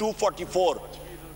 244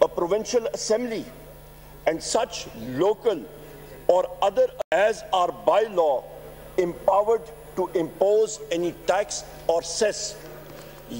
A provincial assembly and such local or other as are by law empowered to impose any tax or cess,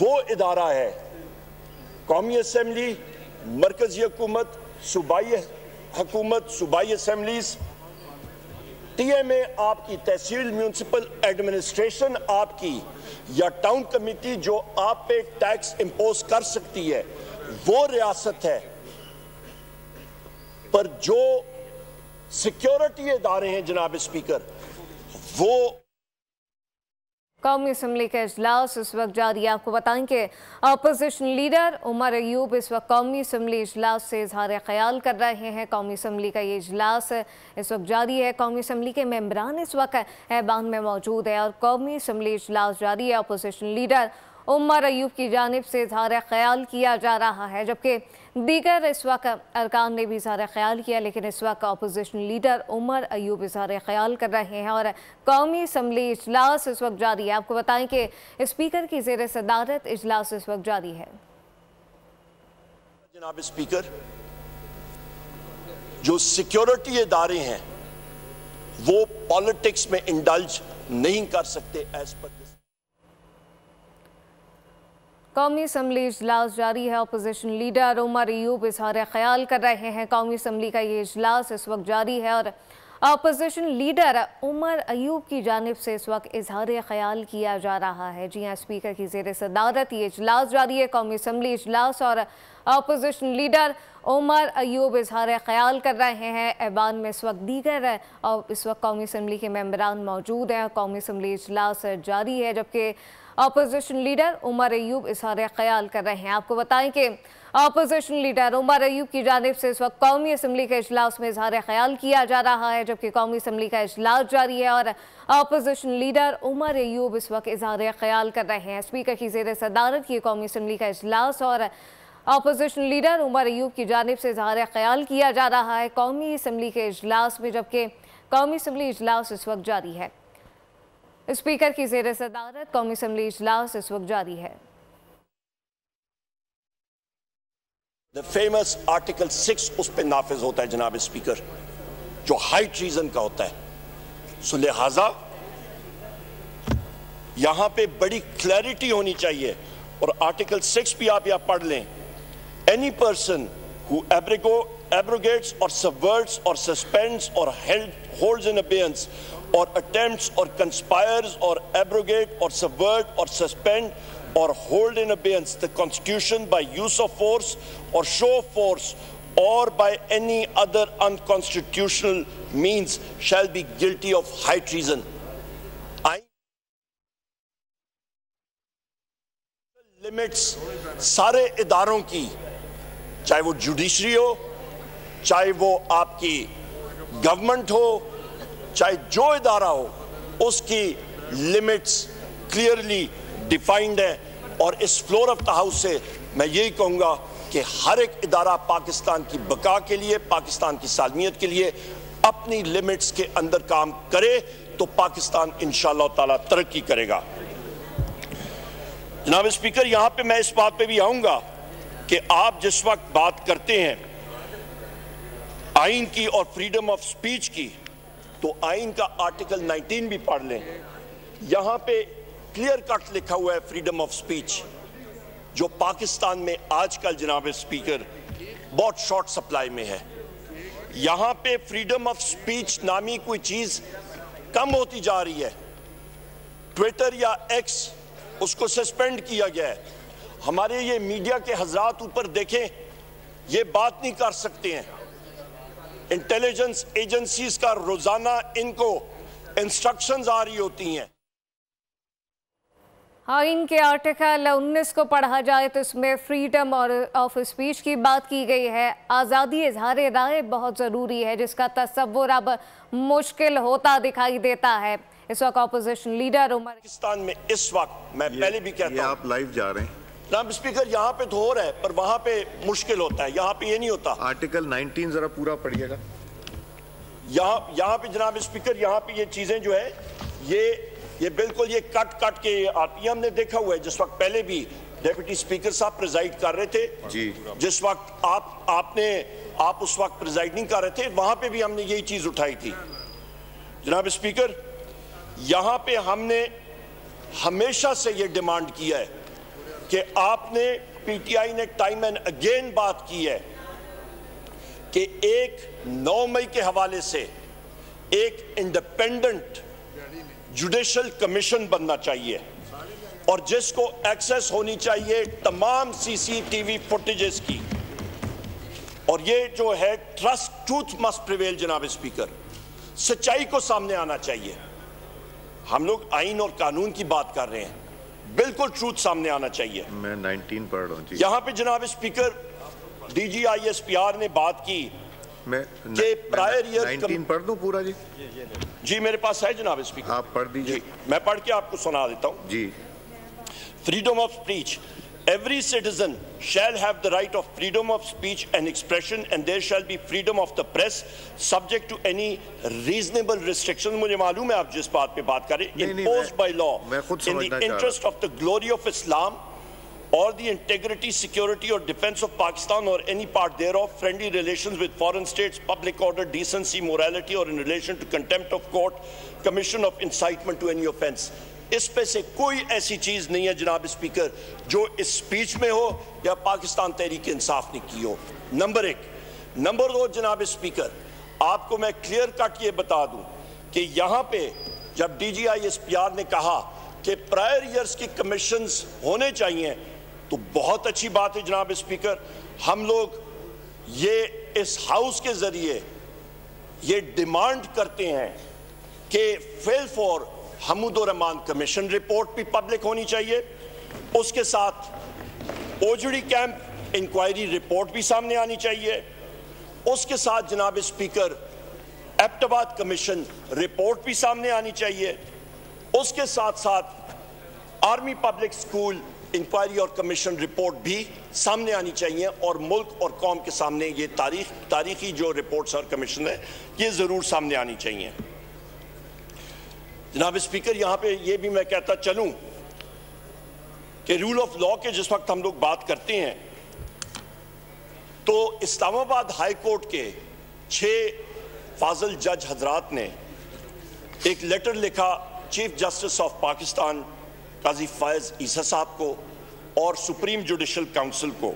وہ ادارہ ہے قومی assembly, مرکزی حکومت، صوبائی حکومت، صوبائی اسمبلیز، ٹی ایم اے آپ کی تحصیل میونسپل ایڈمنسٹریشن آپ کی، یا ٹاؤن کمیٹی جو آپ پہ ٹیکس امپوز کر سکتی ہے، وہ ریاست ہے۔ پر جو سیکیورٹی ادارے ہیں جناب اسپیکر، وہ قومی اسمبلی کا اجلاس اس وقت جاری ہے۔ آپ کو بتائیں کہ اپوزیشن لیڈر عمر ایوب اس وقت قومی اسمبلی اجلاس سے اظہار خیال کر رہے ہیں۔ قومی اسمبلی کا یہ اجلاس اس وقت جاری ہے۔ قومی اسمبلی کے ممبران اس وقت ایوان میں موجود ہے اور قومی اسمبلی اجلاس جاری ہے۔ اپوزیشن لیڈر عمر ایوب کی جانب سے اظہار خیال کیا جا رہا ہے، جبکہ دیگر اس وقت ارکان نے بھی اظہار خیال کیا، لیکن اس وقت اپوزیشن لیڈر عمر ایوب اظہار خیال کر رہے ہیں اور قومی اسمبلی اجلاس اس وقت جاری ہے۔ آپ کو بتائیں کہ اسپیکر کی زیر صدارت اجلاس اس وقت جاری ہے۔ جناب اسپیکر، جو سیکیورٹی ادارے ہیں وہ پالیٹکس میں انڈلج نہیں کر سکتے ایز پر قومی اسمبلی اجلاس جاری ہے۔ اپوزیشن لیڈر عمر ایوب اظہار خیال کر رہے ہیں۔ قومی اسمبلی کا یہ اجلاس اس وقت جاری ہے اور اپوزیشن لیڈر عمر ایوب کی جانب سے اس وقت اظہار خیال کیا جا رہا ہے۔ جی ہاں، اسپیکر کی زیر صدارت یہ اجلاس جاری ہے، قومی اسمبلی اجلاس، اور اپوزیشن لیڈر عمر ایوب اظہار خیال کر رہے ہیں۔ ایوان میں اس وقت دیگر اور اس وقت قومی اسمبلی کے ممبران موجود ہیں۔ قومی اسمبلی اجلاس جاری ہے، جبکہ اپوزیشن لیڈر عمر ایوب اظہار خیال کر رہے ہیں۔ آپ کو بتائیں کہ اپوزیشن لیڈر عمر ایوب کی جانب سے اس وقت قومی اسمبلی کے اجلاس میں اظہار خیال کیا جا رہا ہے، جبکہ قومی اسمبلی کا اجلاس جاری ہے اور اپوزیشن لیڈر عمر ایوب اس وقت اظہار خیال کر رہے ہیں۔ اسپیکر کی زیر صدارت کی قومی اسمبلی کا اجلاس اور اپوزیشن لیڈر عمر ایوب کی جانب سے اظہار خیال کیا جا رہا ہے قومی اسمبلی کے اجلاس میں، جبکہ قومی اسمبلی اجلاس اس وقت جاری ہے۔ اسپیکر کی زیر صدارت قومی اسمبلی اجلاس اس وقت جاری ہے۔ The famous Article 6 اس پہ نافذ ہوتا ہے جناب اسپیکر، جو ہائی ٹریزن کا ہوتا ہے۔ سو لہٰذا یہاں پہ بڑی کلیئرٹی ہونی چاہیے، اور آرٹیکل 6 بھی آپ یہاں پڑھ لیں۔ Any person who abrogates or subverts or suspends or holds in abeyance or attempts or conspires or abrogate or subvert or suspend or hold in abeyance the Constitution by use of force or show of force or by any other unconstitutional means shall be guilty of high treason. Limits سارے اداروں کی، چاہے وہ judiciary ہو، چاہے وہ آپ کی government ہو، چاہے جو ادارہ ہو، اس کی لمٹس کلیئرلی ڈیفائنڈ ہے۔ اور اس فلور آف دا ہاؤس سے میں یہی کہوں گا کہ ہر ایک ادارہ پاکستان کی بقا کے لیے، پاکستان کی سالمیت کے لیے اپنی لمٹس کے اندر کام کرے تو پاکستان انشاءاللہ تعالیٰ ترقی کرے گا۔ جناب اسپیکر، یہاں پہ میں اس بات پہ بھی آؤں گا کہ آپ جس وقت بات کرتے ہیں آئین کی اور فریڈم آف سپیچ کی، تو آئین کا آرٹیکل 19 بھی پڑھ لیں۔ یہاں پہ کلیئر کٹ لکھا ہوا ہے فریڈم آف سپیچ، جو پاکستان میں آج کل جناب اسپیکر بہت شارٹ سپلائی میں ہے۔ یہاں پہ فریڈم آف سپیچ نامی کوئی چیز کم ہوتی جا رہی ہے۔ ٹویٹر یا ایکس، اس کو سسپینڈ کیا گیا ہے۔ ہمارے یہ میڈیا کے حضرات اوپر دیکھیں، یہ بات نہیں کر سکتے ہیں۔ انٹیلیجنس ایجنسیز کا روزانہ ان کو انسٹرکشنز آ رہی ہوتی ہیں۔ آئین کے آرٹیکل 19 کو پڑھا جائے تو اس میں فریڈم آف اسپیچ کی بات کی گئی ہے۔ آزادی اظہار رائے بہت ضروری ہے، جس کا تصور اب مشکل ہوتا دکھائی دیتا ہے۔ اس وقت اپوزیشن لیڈر عمر پاکستان میں اس وقت میں پہلے بھی کہتا ہوں، یہ آپ لائیو جا رہے ہیں جناب اسپیکر، یہاں پہ تو ہو رہا ہے پر وہاں پہ مشکل ہوتا ہے، یہاں پہ یہ نہیں ہوتا۔ آرٹیکل 19 ذرا پورا پڑھیے گا۔ یہاں پہ جناب اسپیکر، یہاں پہ یہ چیزیں جو ہے یہ بالکل یہ کٹ کے آتی ہیں۔ ہم نے دیکھا ہوا ہے جس وقت پہلے بھی ڈیپٹی اسپیکر صاحب پریزائڈ کر رہے تھے، جس وقت آپ اس وقت پریزائڈ نہیں کر رہے تھے، وہاں پہ بھی ہم نے یہی چیز اٹھائی تھی۔ جناب اسپیکر، یہاں پہ ہم نے ہمیشہ سے یہ ڈیمانڈ کیا ہے کہ آپ نے پی ٹی آئی نے ٹائم اینڈ اگین بات کی ہے کہ ایک 9 مئی کے حوالے سے ایک انڈیپینڈنٹ جوڈیشل کمیشن بننا چاہیے اور جس کو ایکسیس ہونی چاہیے تمام سی سی ٹی وی فوٹیجز کی، اور یہ جو ہے ٹروتھ مسٹ پریویل جناب اسپیکر، سچائی کو سامنے آنا چاہیے۔ ہم لوگ آئین اور قانون کی بات کر رہے ہیں، بالکل ٹروتھ سامنے آنا چاہیے۔ میں 19 پڑھ رہا ہوں جی۔ یہاں پہ جناب speaker D G I S P R نے بات کی کہ پرائر ایئر 19 پڑھ دوں پورا جی؟ جی میرے پاس ہے جناب اسپیکر، آپ پڑھ دیجئے۔ میں پڑھ کے آپ کو سنا دیتا ہوں جی۔ Freedom of speech. Every citizen shall have the right of freedom of speech and expression, and there shall be freedom of the press subject to any reasonable restrictions. مجھے معلوم ہے آپ جس بات پہ بات کریں، imposed by law in the interest of the glory of Islam or the integrity, security or defense of Pakistan or any part thereof, friendly relations with foreign states, public order, decency, morality or in relation to contempt of court, commission of incitement to any offense. اس پہ سے کوئی ایسی چیز نہیں ہے جناب speaker جو اس speech میں ہو یا پاکستان تحریک انصاف نے کی ہو۔ نمبر 1۔ نمبر 2 جناب اسپیکر، آپ کو میں کلیئر کٹ یہ بتا دوں کہ یہاں پہ جب D G I S P R نے کہا کہ پرائر ایئرز کی کمیشنز ہونے چاہیے تو بہت اچھی بات ہے جناب اسپیکر۔ ہم لوگ یہ اس ہاؤس کے ذریعے یہ ڈیمانڈ کرتے ہیں کہ فیل فور حمود الرحمان کمیشن رپورٹ بھی پبلک ہونی چاہیے، اس کے ساتھ اوجڑی کیمپ انکوائری رپورٹ بھی سامنے آنی چاہیے، اس کے ساتھ جناب اسپیکر ایبٹ آباد کمیشن رپورٹ بھی سامنے آنی چاہیے، اس کے ساتھ ساتھ آرمی پبلک سکول انکوائری اور کمیشن رپورٹ بھی سامنے آنی چاہیے، اور ملک اور قوم کے سامنے یہ تاریخی جو رپورٹس اور کمیشن ہے یہ ضرور سامنے آنی چاہیے۔ جناب اسپیکر یہاں پہ یہ بھی میں کہتا چلوں کہ رول آف لا کے جس وقت ہم لوگ بات کرتے ہیں تو اسلام آباد ہائی کورٹ کے 6 فاضل جج حضرات نے ایک لیٹر لکھا چیف جسٹس آف پاکستان قاضی فائز عیسیٰ صاحب کو اور سپریم جوڈیشل کاؤنسل کو،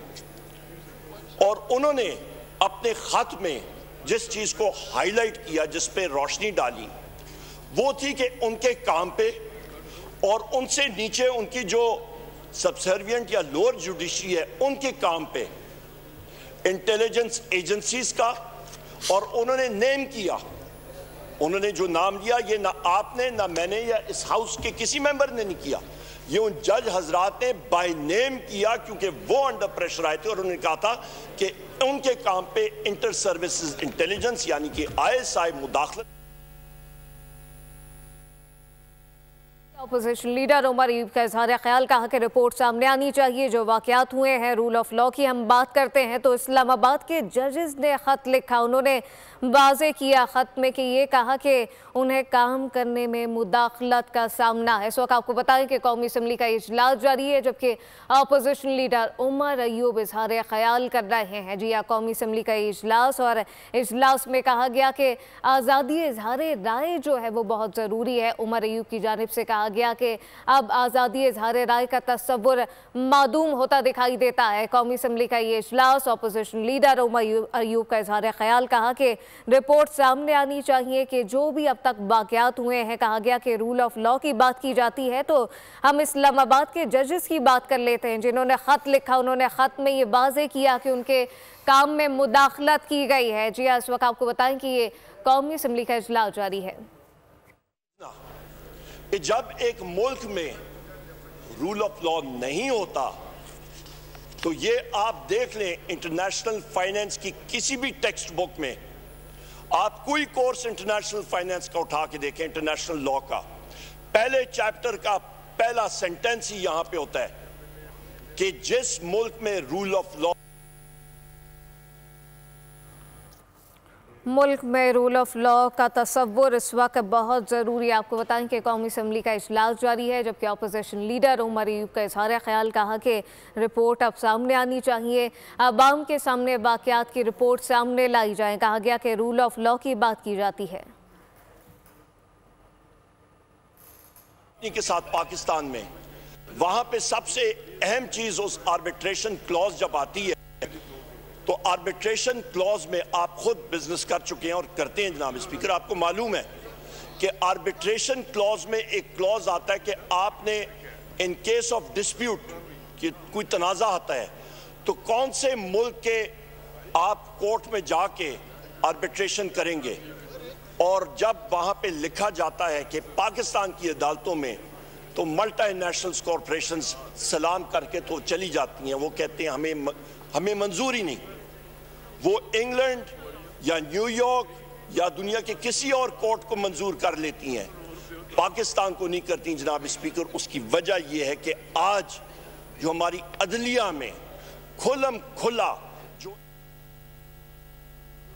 اور انہوں نے اپنے خط میں جس چیز کو ہائی لائٹ کیا، جس پہ روشنی ڈالی، وہ تھی کہ ان کے کام پہ اور ان سے نیچے ان کی جو سبسروینٹ یا لوور جوڈیشری ہے ان کے کام پہ انٹیلیجنس ایجنسیز کا، اور انہوں نے نیم کیا، انہوں نے جو نام لیا یہ نہ آپ نے نہ میں نے یا اس ہاؤس کے کسی ممبر نے نہیں کیا، یہ ان جج حضرات نے بائی نیم کیا کیونکہ وہ انڈر پریشر آئے تھے، اور انہوں نے کہا تھا کہ ان کے کام پہ انٹر سروسز انٹیلیجنس یعنی کہ آئی ایس آئی مداخلت۔ اپوزیشن لیڈر عمر ایوب کا اظہار خیال، کہا کہ رپورٹ سامنے آنی چاہیے جو واقعات ہوئے ہیں۔ رول آف لا کی ہم بات کرتے ہیں تو اسلام آباد کے ججز نے خط لکھا، انہوں نے واضح کیا خط میں کہ یہ کہا کہ انہیں کام کرنے میں مداخلت کا سامنا ہے۔ اس وقت آپ کو بتائیں کہ قومی اسمبلی کا اجلاس جاری ہے جبکہ اپوزیشن لیڈر عمر ایوب اظہار خیال کر رہے ہیں۔ جی قومی اسمبلی کا اجلاس، اور اجلاس میں کہا گیا کہ آزادی اظہار رائے جو ہے وہ بہت ضروری ہے۔ عمر ایوب کی جانب سے کہا گیا کہ اب آزادی اظہار رائے کا تصور معدوم ہوتا دکھائی دیتا ہے۔ قومی اسمبلی کا یہ اجلاس، اپوزیشن لیڈر عمر ایوب کا اظہار خیال، کہا کہ رپورٹ سامنے آنی چاہیے کہ جو بھی اب تک واقعات ہوئے ہیں۔ کہا گیا کہ رول آف لا کی بات کی جاتی ہے تو ہم اسلام آباد کے ججز کی بات کر لیتے ہیں جنہوں نے خط لکھا، انہوں نے خط میں یہ واضح کیا کہ ان کے کام میں مداخلت کی گئی ہے۔ جی اس وقت آپ کو بتائیں کہ یہ قومی اسمبلی کا اجلاس جاری ہے۔ جب ایک ملک میں رول آف لا نہیں ہوتا تو یہ آپ دیکھ لیں انٹرنیشنل فائنینس کی کسی بھی ٹیکسٹ بک میں، آپ کوئی کورس انٹرنیشنل فائنینس کا اٹھا کے دیکھیں، انٹرنیشنل لا کا پہلے چیپٹر کا پہلا سینٹنس ہی یہاں پہ ہوتا ہے کہ جس ملک میں رول آف لا ملک میں رول آف لا کا تصور اس وقت بہت ضروری ہے۔ آپ کو بتائیں کہ قومی اسمبلی کا اجلاس جاری ہے جبکہ اپوزیشن لیڈر عمر ایوب کا اظہار خیال، کہا کہ رپورٹ اب سامنے آنی چاہیے، عوام کے سامنے واقعات کی رپورٹ سامنے لائی جائیں۔ کہا گیا کہ رول آف لا کی بات کی جاتی ہے۔ کے ساتھ پاکستان میں وہاں پہ سب سے اہم چیز اس آربیٹریشن کلوز جب آتی ہے تو آربیٹریشن کلوز میں آپ خود بزنس کر چکے ہیں اور کرتے ہیں جناب اسپیکر، آپ کو معلوم ہے کہ آربیٹریشن کلوز میں ایک کلوز آتا ہے کہ آپ نے ان کیس آف ڈسپیوٹ کہ کوئی تنازع آتا ہے تو کون سے ملک کے آپ کورٹ میں جا کے آربیٹریشن کریں گے، اور جب وہاں پہ لکھا جاتا ہے کہ پاکستان کی عدالتوں میں تو ملٹی نیشنلز کارپوریشنز سلام کر کے تو چلی جاتی ہیں، وہ کہتے ہیں ہمیں منظور ہی نہیں، وہ انگلینڈ یا نیو یارک یا دنیا کے کسی اور کورٹ کو منظور کر لیتی ہیں، پاکستان کو نہیں کرتی جناب اسپیکر۔ اس کی وجہ یہ ہے کہ آج جو ہماری عدلیہ میں کھلم کھلا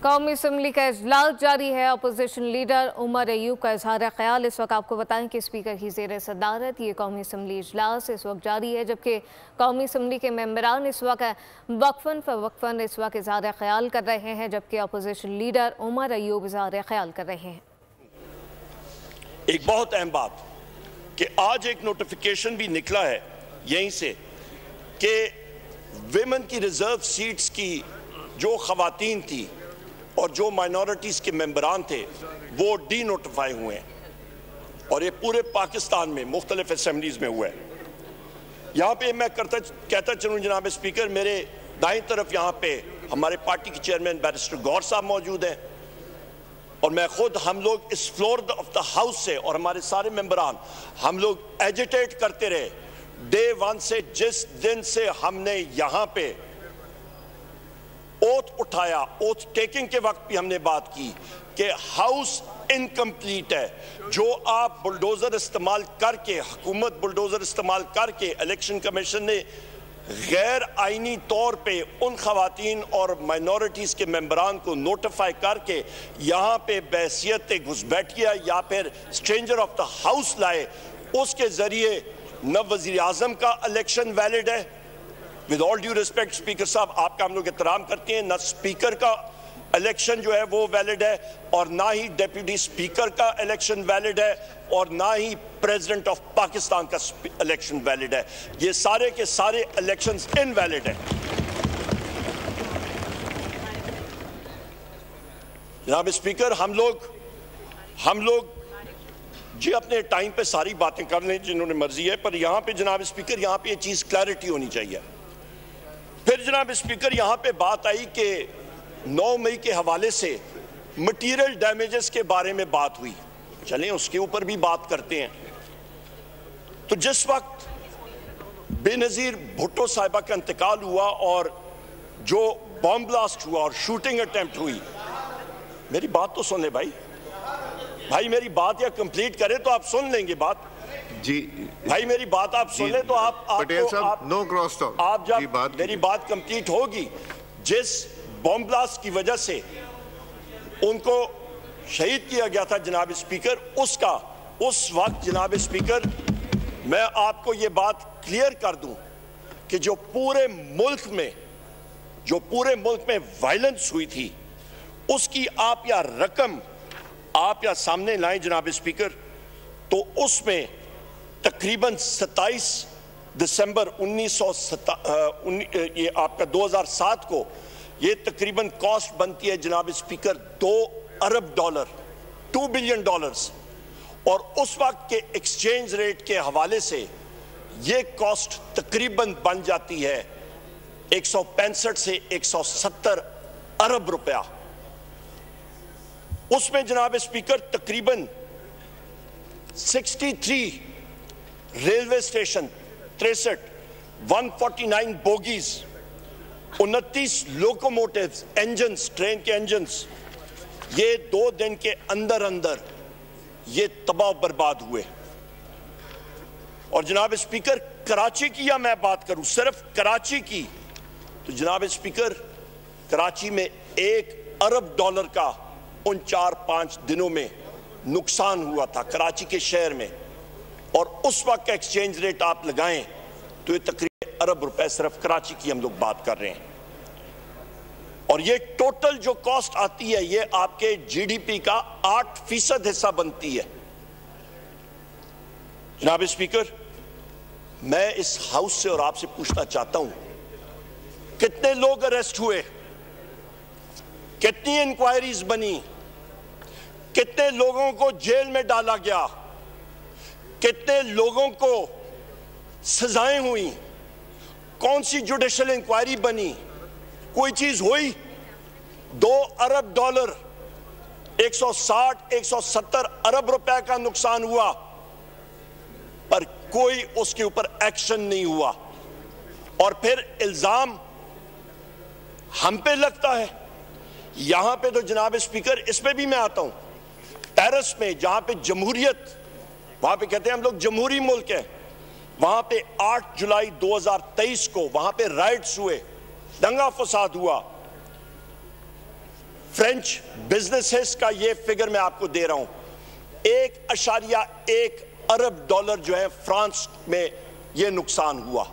قومی اسمبلی کا اجلاس جاری ہے۔ اپوزیشن لیڈر عمر ایوب کا اظہار خیال۔ اس وقت آپ کو بتائیں کہ اسپیکر کی زیر صدارت یہ قومی اسمبلی اجلاس اس وقت جاری ہے، جبکہ قومی اسمبلی کے ممبران اس وقت وقفاً فوقفاً اس وقت اظہار خیال کر رہے ہیں، جبکہ اپوزیشن لیڈر عمر ایوب اظہار خیال کر رہے ہیں۔ ایک بہت اہم بات کہ آج ایک نوٹیفیکیشن بھی نکلا ہے یہیں سے کہ ویمن کی ریزرو سیٹس کی جو خواتین تھی اور جو مائنورٹیز کے ممبران تھے وہ ڈی نوٹیفائی ہوئے ہیں، اور یہ پورے پاکستان میں مختلف اسمبلیز میں ہوا ہے۔ یہاں پہ میں کہتا چلوں جناب اسپیکر، میرے دائیں طرف یہاں پہ ہمارے پارٹی کے چیئرمین بیرسٹر گور صاحب موجود ہیں، اور میں خود ہم لوگ اس فلور آف دا ہاؤس سے اور ہمارے سارے ممبران ہم لوگ ایجیٹیٹ کرتے رہے ڈے ون سے، جس دن سے ہم نے یہاں پہ اوتھ اٹھایا، اوتھ ٹیکنگ کے وقت بھی ہم نے بات کی کہ ہاؤس انکمپلیٹ ہے۔ جو آپ بلڈوزر استعمال کر کے، حکومت بلڈوزر استعمال کر کے، الیکشن کمیشن نے غیر آئینی طور پہ ان خواتین اور مائنورٹیز کے ممبران کو نوٹیفائی کر کے یہاں پہ بحیثیت گھسپیٹیہ یا پھر اسٹرینجر آف دا ہاؤس لائے، اس کے ذریعے نہ وزیر اعظم کا الیکشن ویلڈ ہے، with all due respect speaker صاحب آپ کا ہم لوگ احترام کرتے ہیں، نہ اسپیکر کا الیکشن جو ہے وہ ویلڈ ہے، اور نہ ہی ڈیپیوٹی اسپیکر کا الیکشن ویلڈ ہے، اور نہ ہی پریزیڈنٹ آف پاکستان کا الیکشن ویلڈ ہے۔ یہ سارے کے سارے الیکشنز انویلڈ ہیں۔ جناب اسپیکر، ہم لوگ جی اپنے ٹائم پہ ساری باتیں کر لیں جنہوں نے مرضی ہے، پر یہاں پہ جناب اسپیکر یہاں پہ یہ چیز کلیئرٹی ہونی چاہیے۔ پھر جناب اسپیکر یہاں پہ بات آئی کہ 9 مئی کے حوالے سے مٹیریل ڈیمیجز کے بارے میں بات ہوئی، چلیں اس کے اوپر بھی بات کرتے ہیں۔ تو جس وقت بے نظیر بھٹو صاحبہ کا انتقال ہوا اور جو بام بلاسٹ ہوا اور شوٹنگ اٹیمپٹ ہوئی، میری بات تو سن لیں بھائی میری بات یا کمپلیٹ کریں تو آپ سن لیں گے بات جی بھائی، میری بات آپ سن لیں تو پٹیل صاحب نو کراس ٹاک، آپ جب میری بات کمپلیٹ ہوگی، جس بام بلاسٹ کی وجہ سے ان کو شہید کیا گیا تھا جناب اسپیکر، اس وقت جناب اسپیکر میں آپ کو یہ بات کلیئر کر دوں کہ جو پورے ملک میں وائلنس ہوئی تھی اس کی آپ یا رقم آپ یا سامنے لائیں جناب اسپیکر، تو اس میں تقریباً 27 دسمبر 2007 کو یہ تقریباً کاسٹ بنتی ہے جناب اسپیکر $2 ارب، $2 بلین، اور اس وقت کے ایکسچینج ریٹ کے حوالے سے یہ کاسٹ تقریباً بن جاتی ہے 165 سے 170 ارب روپیہ۔ اس میں جناب اسپیکر تقریباً 63 railway station, 63 149 bogies, 29 locomotives, engines, train کے انجنز، یہ 2 دن کے اندر یہ تباہ و برباد ہوئے۔ اور جناب اسپیکر کراچی کی یا میں بات کروں صرف کراچی کی، تو جناب اسپیکر کراچی میں $1 ارب کا ان 4-5 دنوں میں نقصان ہوا تھا کراچی کے شہر میں، اور اس وقت کا ایکسچینج ریٹ آپ لگائیں تو یہ تقریباً ارب روپے صرف کراچی کی ہم لوگ بات کر رہے ہیں، اور یہ ٹوٹل جو کاسٹ آتی ہے یہ آپ کے جی ڈی پی کا 8% حصہ بنتی ہے۔ جناب اسپیکر میں اس ہاؤس سے اور آپ سے پوچھنا چاہتا ہوں کتنے لوگ اریسٹ ہوئے, کتنی انکوائریز بنی, کتنے لوگوں کو جیل میں ڈالا گیا, کتنے لوگوں کو سزائیں ہوئیں, کون سی جوڈیشل انکوائری بنی, کوئی چیز ہوئی؟ $2 ارب 160-170 ارب روپے کا نقصان ہوا, پر کوئی اس کے اوپر ایکشن نہیں ہوا. اور پھر الزام ہم پہ لگتا ہے. یہاں پہ تو جناب اسپیکر اس پہ بھی میں آتا ہوں, پیرس میں جہاں پہ جمہوریت, وہاں پہ کہتے ہیں ہم لوگ جمہوری ملک ہیں, وہاں پہ 8 جولائی 2023 کو وہاں پہ رائٹس ہوئے, دنگا فساد ہوا. فرینچ بزنسز کا یہ فگر میں آپ کو دے رہا ہوں, 1.1 ارب ڈالر جو ہے فرانس میں یہ نقصان ہوا.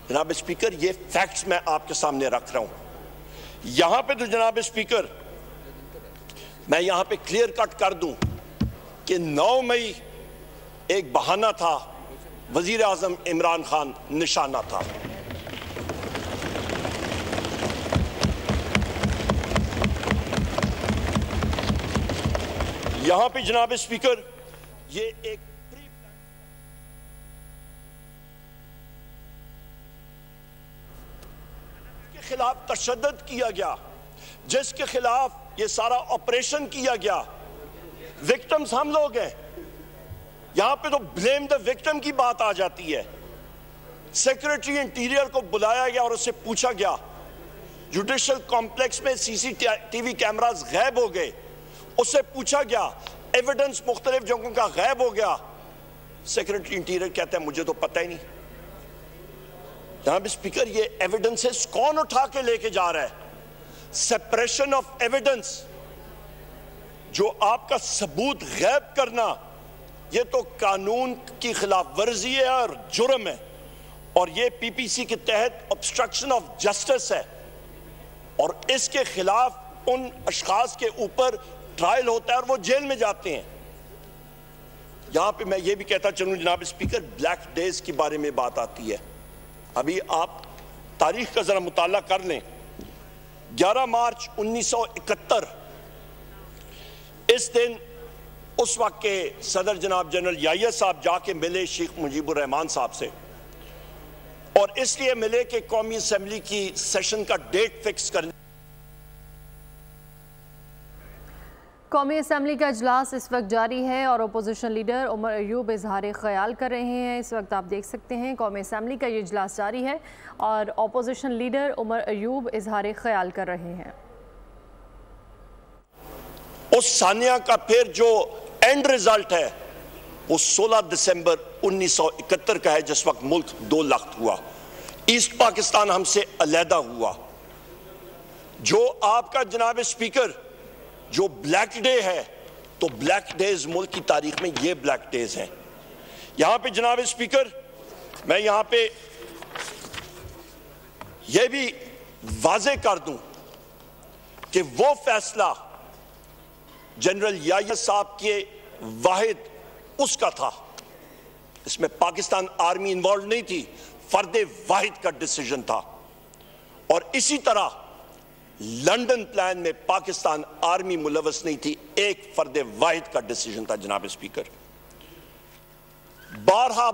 جناب اسپیکر یہ فیکٹس میں آپ کے سامنے رکھ رہا ہوں. یہاں پہ تو جناب اسپیکر میں یہاں پہ کلیئر کٹ کر دوں کہ 9 مئی ایک بہانہ تھا, وزیر اعظم عمران خان نشانہ تھا. یہاں پہ جناب اسپیکر یہ ایک کے خلاف تشدد کیا گیا, جس کے خلاف یہ سارا آپریشن کیا گیا. وکٹمز ہم لوگ ہیں. یہاں پہ تو بلیم دا وکٹم کی بات آ جاتی ہے. سیکریٹری انٹیریئر کو بلایا گیا اور اس سے پوچھا گیا, جوڈیشل کمپلیکس میں سی سی ٹی وی کیمراز غائب ہو گئے, اس سے پوچھا گیا, ایویڈنس مختلف جگہوں کا غائب ہو گیا. سیکریٹری انٹیریئر کہتا ہے مجھے تو پتہ ہی نہیں. جناب اسپیکر یہ ایویڈنسز کون اٹھا کے لے کے جا رہا ہے؟ سپریشن آف ایویڈنس, جو آپ کا ثبوت غائب کرنا, یہ تو قانون کی خلاف ورزی ہے اور جرم ہے, اور یہ پی پی سی کے تحت obstruction of justice ہے, اور اس کے خلاف ان اشخاص کے اوپر ٹرائل ہوتا ہے اور وہ جیل میں جاتے ہیں. یہاں پہ میں یہ بھی کہتا چلوں جناب اسپیکر, بلیک ڈیز کے بارے میں بات آتی ہے. ابھی آپ تاریخ کا ذرا مطالعہ کر لیں. 11 مارچ 1971 اس دن اس وقت کے صدر جناب جنرل یحییٰ صاحب جا کے ملے شیخ مجیب الرحمان صاحب سے, اور اس لیے ملے کہ قومی اسمبلی کی سیشن کا ڈیٹ فکس کرنے. قومی اسمبلی کا اجلاس اس وقت جاری ہے اور اپوزیشن لیڈر عمر ایوب اظہار خیال کر رہے ہیں. اس وقت آپ دیکھ سکتے ہیں قومی اسمبلی کا یہ اجلاس جاری ہے اور اپوزیشن لیڈر عمر ایوب اظہار خیال کر رہے ہیں. اس ثانیہ کا پھر جو اینڈ ریزلٹ ہے وہ 16 دسمبر 1971 کا ہے, جس وقت ملک 2 لخت ہوا, ایسٹ پاکستان ہم سے علیحدہ ہوا. جو آپ کا جناب اسپیکر جو بلیک ڈے ہے, تو بلیک ڈیز ملک کی تاریخ میں یہ بلیک ڈیز ہیں. یہاں پہ جناب اسپیکر میں یہاں پہ یہ بھی واضح کر دوں کہ وہ فیصلہ جنرل یحییٰ صاحب کے واحد اس کا تھا, اس میں پاکستان آرمی انوالو نہیں تھی, فرد واحد کا ڈیسیجن تھا. اور اسی طرح لنڈن پلان میں پاکستان آرمی ملوث نہیں تھی, ایک فرد واحد کا ڈیسیجن تھا. جناب اسپیکر بارہا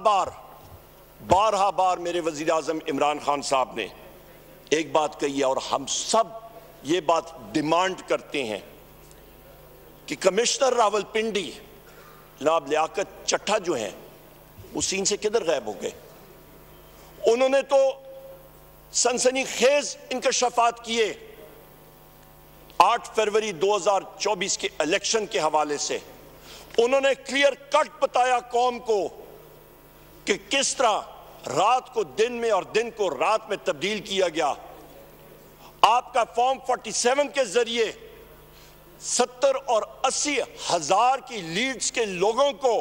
بار میرے وزیر اعظم عمران خان صاحب نے ایک بات کہی ہے, اور ہم سب یہ بات ڈیمانڈ کرتے ہیں کہ کمشنر راولپنڈی جناب لیاقت چٹھا جو ہیں وہ سین سے کدھر غائب ہو گئے. انہوں نے تو سنسنی خیز انکشافات کیے 8 فروری 2024 کے الیکشن کے حوالے سے. انہوں نے کلیئر کٹ بتایا قوم کو کہ کس طرح رات کو دن میں اور دن کو رات میں تبدیل کیا گیا. آپ کا فارم 47 کے ذریعے 70 اور 80 ہزار کی لیڈز کے لوگوں کو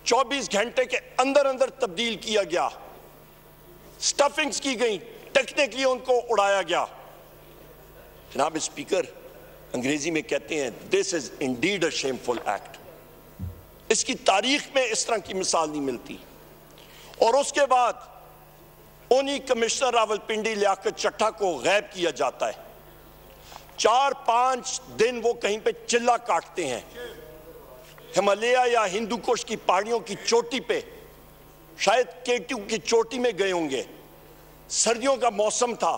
24 گھنٹے کے اندر اندر تبدیل کیا گیا, سٹفنگز کی گئی, ٹیکنیکلی ان کو اڑایا گیا. جناب اسپیکر انگریزی میں کہتے ہیں this is indeed a shameful act. اس کی تاریخ میں اس طرح کی مثال نہیں ملتی. اور اس کے بعد انہی کمشنر راولپنڈی لیاقت چٹھا کو غائب کیا جاتا ہے. 4-5 دن وہ کہیں پہ چلہ کاٹتے ہیں ہمالیہ یا ہندو کش کی پہاڑیوں کی چوٹی پہ, شاید کیٹو کی چوٹی میں گئے ہوں گے, سردیوں کا موسم تھا.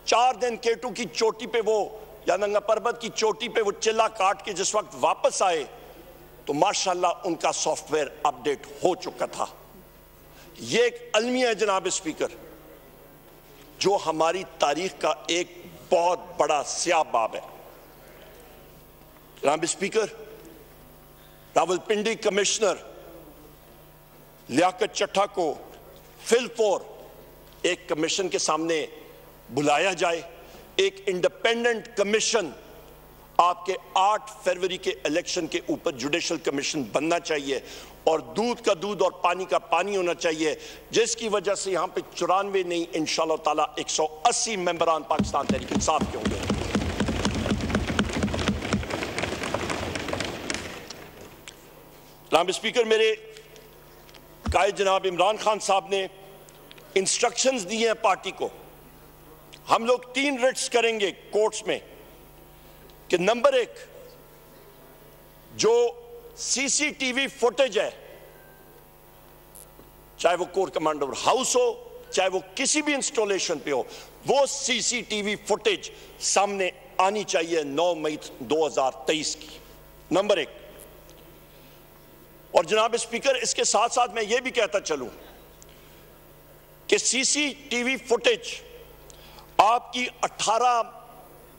4 دن کیٹو کی چوٹی پہ وہ یا ننگا پربت کی چوٹی پہ وہ چلہ کاٹ کے جس وقت واپس آئے تو ماشاءاللہ ان کا سافٹ ویئر اپڈیٹ ہو چکا تھا. یہ ایک المیہ ہے جناب اسپیکر, جو ہماری تاریخ کا ایک بہت بڑا سیاہ باب ہے. جناب اسپیکر, راولپنڈی کمشنر لیاقت چٹھا کو فی الفور ایک کمیشن کے سامنے بلایا جائے. ایک انڈیپینڈنٹ کمیشن آپ کے 8 فروری کے الیکشن کے اوپر جوڈیشل کمیشن بننا چاہیے, اور دودھ کا دودھ اور پانی کا پانی ہونا چاہیے, جس کی وجہ سے یہاں پہ 94 نہیں انشاءاللہ تعالیٰ 180 ممبران پاکستان تحریک انصاف کے ہوں گے. جناب اسپیکر, میرے قائد جناب عمران خان صاحب نے انسٹرکشنز دی ہیں پارٹی کو. ہم لوگ 3 ریٹس کریں گے کورٹس میں کہ نمبر 1, جو سی سی ٹی وی فوٹیج ہے, چاہے وہ کور کمانڈر ہاؤس ہو چاہے وہ کسی بھی انسٹالیشن پہ ہو, وہ سی سی ٹی وی فوٹیج سامنے آنی چاہیے 9 مئی 2023 کی. نمبر 1. اور جناب اسپیکر, اس کے ساتھ ساتھ میں یہ بھی کہتا چلوں کہ سی سی ٹی وی فوٹیج آپ کی 18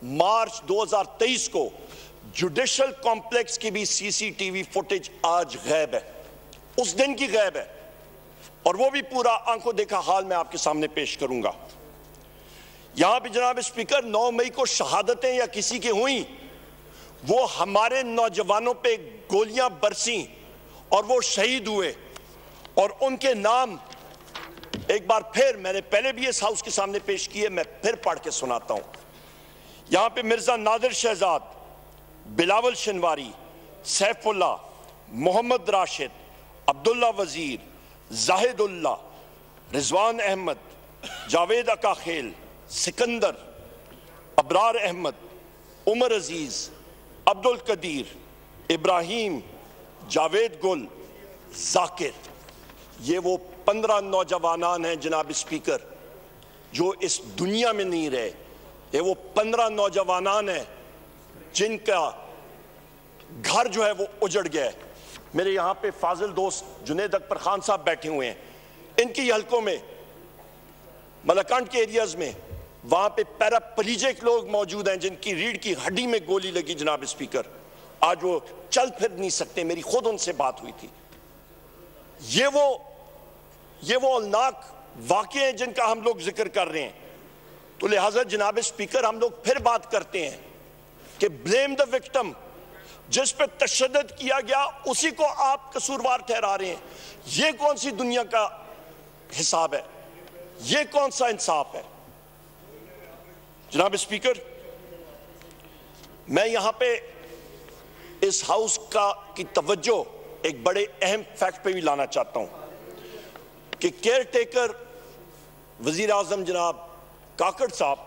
مارچ 2023 کو جوڈیشل کمپلیکس کی بھی سی سی ٹی وی فوٹیج آج غائب ہے, اس دن کی غائب ہے, اور وہ بھی پورا آنکھوں دیکھا حال میں آپ کے سامنے پیش کروں گا. یہاں پہ جناب اسپیکر 9 مئی کو شہادتیں یا کسی کی ہوئیں, وہ ہمارے نوجوانوں پہ گولیاں برسیں اور وہ شہید ہوئے, اور ان کے نام ایک بار پھر میں نے پہلے بھی اس ہاؤس کے سامنے پیش کیے, میں پھر پڑھ کے سناتا ہوں. یہاں پہ مرزا نادر شہزاد, بلاول شنواری, سیف اللہ, محمد راشد, عبداللہ وزیر, زاہد اللہ, رضوان احمد, جاوید اکاخیل, سکندر, ابرار احمد, عمر عزیز, عبد القدیر, ابراہیم, جاوید گل, ذاکر. یہ وہ 15 نوجوانان ہیں جناب اسپیکر جو اس دنیا میں نہیں رہے. یہ وہ 15 نوجوانان ہیں جن کا گھر جو ہے وہ اجڑ گیا ہے. میرے یہاں پہ فاضل دوست جنید اکبر خان صاحب بیٹھے ہوئے ہیں, ان کی حلقوں میں ملکانڈ کے ایریاز میں وہاں پہ پیرا پلیجک لوگ موجود ہیں جن کی ریڑھ کی ہڈی میں گولی لگی جناب اسپیکر, آج وہ چل پھر نہیں سکتے. میری خود ان سے بات ہوئی تھی. یہ وہ اولناک واقعے ہیں جن کا ہم لوگ ذکر کر رہے ہیں. تو لہٰذا جناب اسپیکر, ہم لوگ پھر بات کرتے ہیں کہ بلیم دا وکٹم, جس پہ تشدد کیا گیا اسی کو آپ قصوروار ٹھہرا رہے ہیں. یہ کون سی دنیا کا حساب ہے؟ یہ کون سا انصاف ہے؟ جناب اسپیکر, میں یہاں پہ اس ہاؤس کی توجہ ایک بڑے اہم فیکٹ پہ بھی لانا چاہتا ہوں کہ کیئر ٹیکر وزیر اعظم جناب کاکڑ صاحب,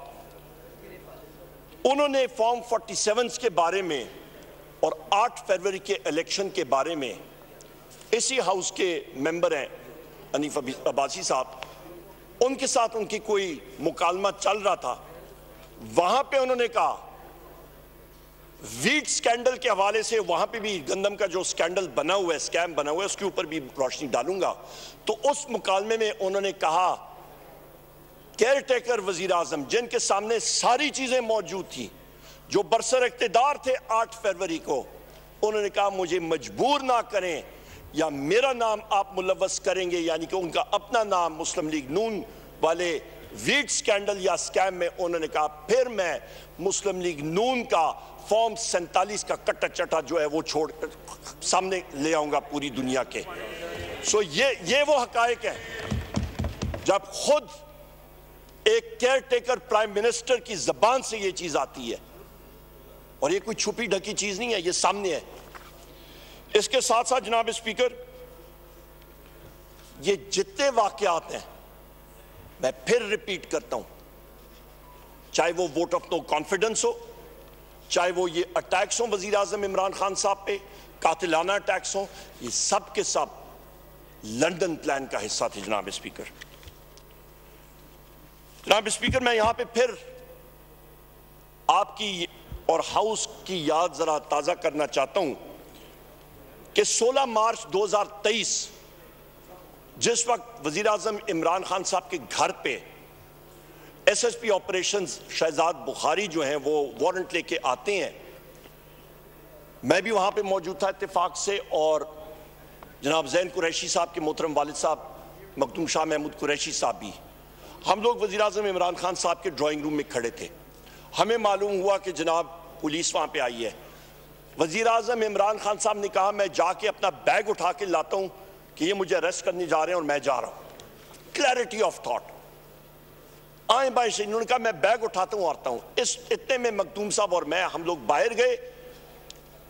انہوں نے فارم 47 کے بارے میں اور 8 فروری کے الیکشن کے بارے میں, اسی ہاؤس کے ممبر ہیں حنیف عباسی صاحب, ان کے ساتھ ان کی کوئی مکالمہ چل رہا تھا. وہاں پہ انہوں نے کہا ویٹ سکینڈل کے حوالے سے, وہاں پہ بھی گندم کا جو سکینڈل بنا ہوا ہے, سکیم بنا ہوا ہے, اس کے اوپر بھی روشنی ڈالوں گا. تو اس مکالمے میں انہوں نے کہا کیئر ٹیکر وزیر اعظم جن کے سامنے ساری چیزیں موجود تھیں, جو برسر اقتدار تھے 8 فروری کو, انہوں نے کہا مجھے مجبور نہ کریں یا میرا نام آپ ملوث کریں گے, یعنی کہ ان کا اپنا نام مسلم لیگ نون والے ویٹ سکینڈل یا سکیم میں, انہوں نے کہا پھر میں مسلم لیگ نون کا فارم 47 کا کٹا چٹا جو ہے وہ چھوڑ سامنے لے آؤں گا پوری دنیا کے. سو یہ وہ حقائق ہیں جب خود ایک کیئر ٹیکر پرائم منسٹر کی زبان سے یہ چیز آتی ہے, اور یہ کوئی چھپی ڈھکی چیز نہیں ہے, یہ سامنے ہے. اس کے ساتھ ساتھ جناب اسپیکر, یہ جتنے واقعات ہیں میں پھر ریپیٹ کرتا ہوں, چاہے وہ ووٹ آف نو کانفیڈنس ہو, چاہے وہ یہ اٹیکس ہوں وزیر اعظم عمران خان صاحب پہ, قاتلانہ اٹیکس ہوں, یہ سب کے سب لندن پلان کا حصہ تھے. جناب اسپیکر, میں یہاں پہ پھر آپ کی اور ہاؤس کی یاد ذرا تازہ کرنا چاہتا ہوں کہ 16 مارچ 2023 جس وقت وزیر اعظم عمران خان صاحب کے گھر پہ S S P operations Shahzad Bukhari جو ہیں وہ وارنٹ لے کے آتے ہیں, میں بھی وہاں پہ موجود تھا اتفاق سے, اور جناب زین قریشی صاحب کے محترم والد صاحب مخدوم شاہ محمود قریشی صاحب بھی, ہم لوگ وزیر اعظم عمران خان صاحب کے ڈرائنگ روم میں کھڑے تھے. ہمیں معلوم ہوا کہ جناب پولیس وہاں پہ آئی ہے. وزیر اعظم عمران خان صاحب نے کہا میں جا کے اپنا بیگ اٹھا کے لاتا ہوں کہ یہ مجھے اریسٹ کرنے جا رہے ہیں اور میں جا رہا ہوں. کلیئرٹی آف تھاٹ, آئیں بائیں سے انہوں نے کہا میں بیگ اٹھاتا ہوں آتا ہوں. اس اتنے میں مخدوم صاحب اور میں ہم لوگ باہر گئے,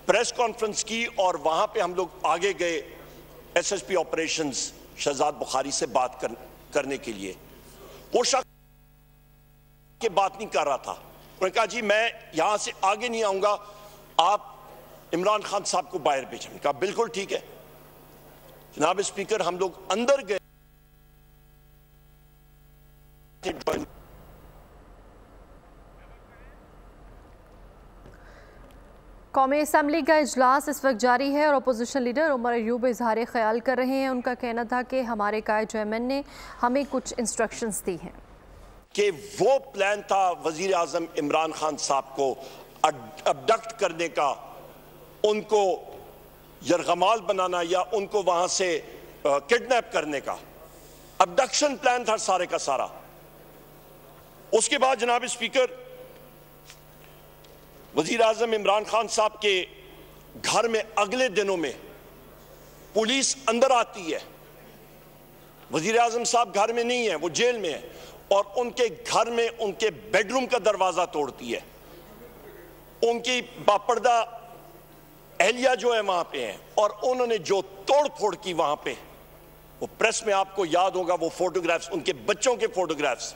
پریس کانفرنس کی, اور وہاں پہ ہم لوگ آگے گئے S S P operations Shahzad Bukhari سے بات کرنے کے لیے. وہ شخص کہ بات نہیں کر رہا تھا, انہوں نے کہا جی میں یہاں سے آگے نہیں آؤں گا, آپ عمران خان صاحب کو باہر بھیجیں. میں نے کہا بالکل ٹھیک ہے. جناب اسپیکر, ہم لوگ اندر گئے, قومی اسمبلی کا اجلاس اس وقت جاری ہے اور اپوزیشن لیڈر عمر ایوب اظہار خیال کر رہے ہیں. ان کا کہنا تھا کہ ہمارے قائد چیئرمین نے ہمیں کچھ انسٹرکشنز دی ہیں کہ وہ پلان تھا وزیر اعظم عمران خان صاحب کو ابڈکٹ کرنے کا, ان کو یرغمال بنانا یا ان کو وہاں سے کڈنیپ کرنے کا. ابڈکشن پلان تھا سارے کا سارا. اس کے بعد جناب اسپیکر, وزیر اعظم عمران خان صاحب کے گھر میں اگلے دنوں میں پولیس اندر آتی ہے. وزیر اعظم صاحب گھر میں نہیں ہیں, وہ جیل میں ہیں, اور ان کے گھر میں ان کے بیڈ روم کا دروازہ توڑتی ہے. ان کی باپردہ اہلیہ جو ہے وہاں پہ ہیں, اور انہوں نے جو توڑ پھوڑ کی وہاں پہ, وہ پریس میں آپ کو یاد ہوگا وہ فوٹوگرافز, ان کے بچوں کے فوٹوگرافز,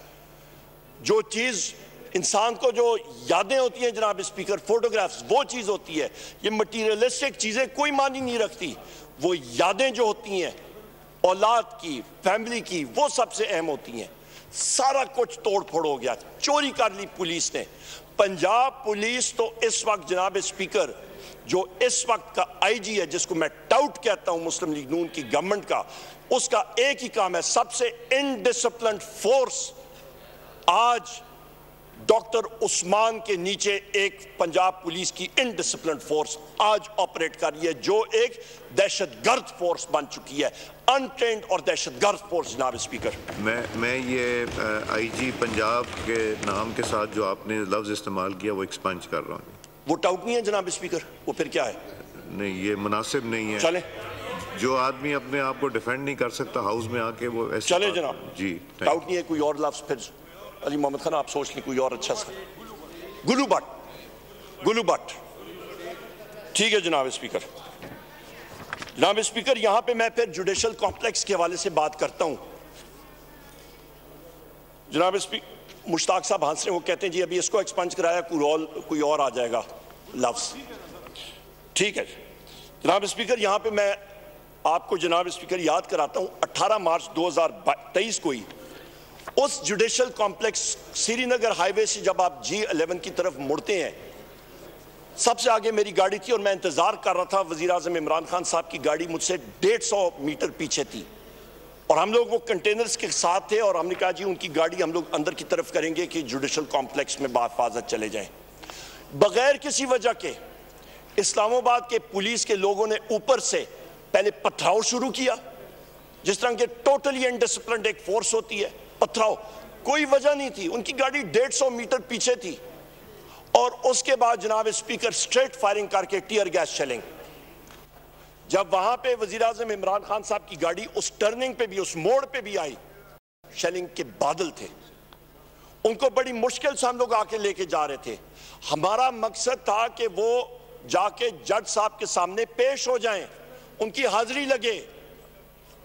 جو چیز انسان کو جو یادیں ہوتی ہیں جناب اسپیکر, فوٹوگرافز وہ چیز ہوتی ہے. یہ مٹیریلسٹک چیزیں کوئی معنی نہیں رکھتی, وہ یادیں جو ہوتی ہیں اولاد کی, فیملی کی, وہ سب سے اہم ہوتی ہیں. سارا کچھ توڑ پھوڑ ہو گیا, چوری کر لی پولیس نے. پنجاب پولیس تو اس وقت جناب اسپیکر, جو اس وقت کا آئی جی ہے, جس کو میں ٹاؤٹ کہتا ہوں مسلم لیگ نون کی گورنمنٹ کا, اس کا ایک ہی کام ہے, سب سے انڈسپلنڈ فورس آج ڈاکٹر عثمان کے نیچے ایک پنجاب پولیس کی انڈسپلنڈ فورس آج آپریٹ کر رہی ہے, جو ایک دہشت گرد فورس بن چکی ہے, انٹرینڈ اور دہشت گرد فورس. جناب اسپیکر, میں یہ آئی جی پنجاب کے نام کے ساتھ جو آپ نے لفظ استعمال کیا وہ ایکسپنج کر رہا ہوں. وہ ٹاؤٹ نہیں ہے جناب اسپیکر, وہ پھر کیا ہے؟ نہیں, یہ مناسب نہیں ہے. چلیں, جو آدمی اپنے آپ کو ڈیفینڈ نہیں کر سکتا ہاؤس میں آ کے, وہ ایسے چلے جناب. جی ٹاؤٹ نہیں ہے, کوئی اور لفظ پھر علی محمد خان آپ سوچ لیں کوئی اور اچھا سا. گلو بٹ, ٹھیک ہے جناب اسپیکر. جناب اسپیکر, یہاں پہ میں پھر جوڈیشل کمپلیکس کے حوالے سے بات کرتا ہوں. جناب اسپیکر, مشتاق صاحب ہنس رہے ہیں, وہ کہتے ہیں جی ابھی اس کو ایکسپنج کرایا, کوئی اور آ جائے گا لفظ. ٹھیک ہے جناب اسپیکر, یہاں پہ میں آپ کو جناب اسپیکر یاد کراتا ہوں, 18 مارچ 2023 کو ہی اس جوڈیشل کمپلیکس سری نگر ہائی وے سے جب آپ G11 کی طرف مڑتے ہیں, سب سے آگے میری گاڑی تھی اور میں انتظار کر رہا تھا. وزیر اعظم عمران خان صاحب کی گاڑی مجھ سے 150 میٹر پیچھے تھی, اور ہم لوگ وہ کنٹینرز کے ساتھ تھے, اور ہم نے کہا جی ان کی گاڑی ہم لوگ اندر کی طرف کریں گے کہ جوڈیشل کمپلیکس میں بحفاظت چلے جائیں. بغیر کسی وجہ کے اسلام آباد کے پولیس کے لوگوں نے اوپر سے پہلے پتھراؤ شروع کیا, جس طرح کے ٹوٹلی انڈسپلنڈ ایک فورس ہوتی ہے. پتھراؤ, کوئی وجہ نہیں تھی, ان کی گاڑی 150 میٹر پیچھے تھی, اور اس کے بعد جناب اسپیکر سٹریٹ فائرنگ کر کے ٹیئر گیس چلیں. جب وہاں پہ وزیر اعظم عمران خان صاحب کی گاڑی اس ٹرننگ پہ بھی, اس موڑ پہ بھی آئی, شیلنگ کے بادل تھے. ان کو بڑی مشکل سے ہم لوگ آ کے لے کے جا رہے تھے. ہمارا مقصد تھا کہ وہ جا کے جج صاحب کے سامنے پیش ہو جائیں, ان کی حاضری لگے.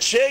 6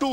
2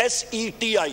SETI,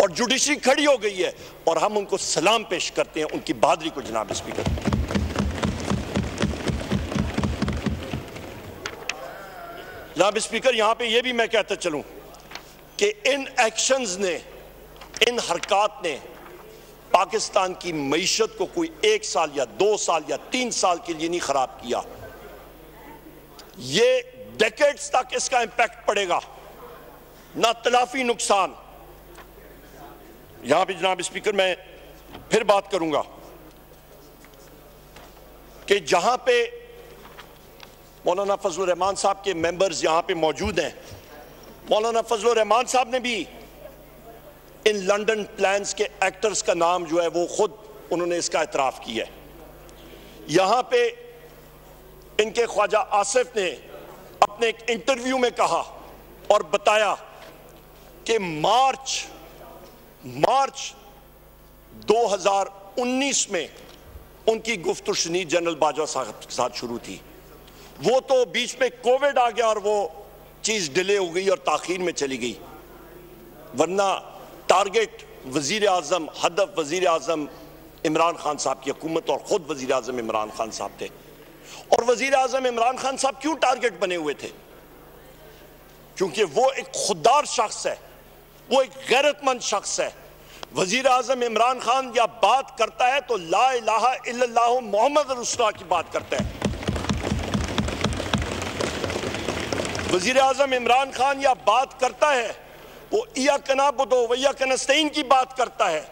اور جوڈیشری کھڑی ہو گئی ہے اور ہم ان کو سلام پیش کرتے ہیں ان کی بہادری کو جناب اسپیکر. جناب اسپیکر یہاں پہ یہ بھی میں کہتا چلوں کہ ان ایکشنز نے ان حرکات نے پاکستان کی معیشت کو کوئی 1 سال یا 2 سال یا 3 سال کے لیے نہیں خراب کیا. یہ ڈیکیڈز تک اس کا امپیکٹ پڑے گا, نہ تلافی نقصان. یہاں پہ جناب اسپیکر میں پھر بات کروں گا کہ جہاں پہ مولانا فضل الرحمان صاحب کے ممبرز یہاں پہ موجود ہیں, مولانا فضل الرحمان صاحب نے بھی ان لنڈن پلانز کے ایکٹرز کا نام جو ہے وہ خود انہوں نے اس کا اعتراف کیا ہے. یہاں پہ ان کے خواجہ آصف نے اپنے ایک انٹرویو میں کہا اور بتایا کہ مارچ 2019 میں ان کی گفت و شنید جنرل باجوہ صاحب کے ساتھ شروع تھی. وہ تو بیچ میں کووڈ آ گیا اور وہ چیز ڈیلے ہو گئی اور تاخیر میں چلی گئی, ورنہ ٹارگٹ وزیر اعظم, ہدف وزیر اعظم عمران خان صاحب کی حکومت اور خود وزیر اعظم عمران خان صاحب تھے. اور وزیر اعظم عمران خان صاحب کیوں ٹارگٹ بنے ہوئے تھے؟ کیونکہ وہ ایک خوددار شخص ہے, وہ ایک غیرت مند شخص ہے. وزیر اعظم عمران خان یا بات کرتا ہے تو لا الہ الا اللہ محمد رسول اللہ کی بات کرتا ہے. وزیر اعظم عمران خان یا بات کرتا ہے وہ ایاک نعبد و ایاک نستعین کی بات کرتا ہے.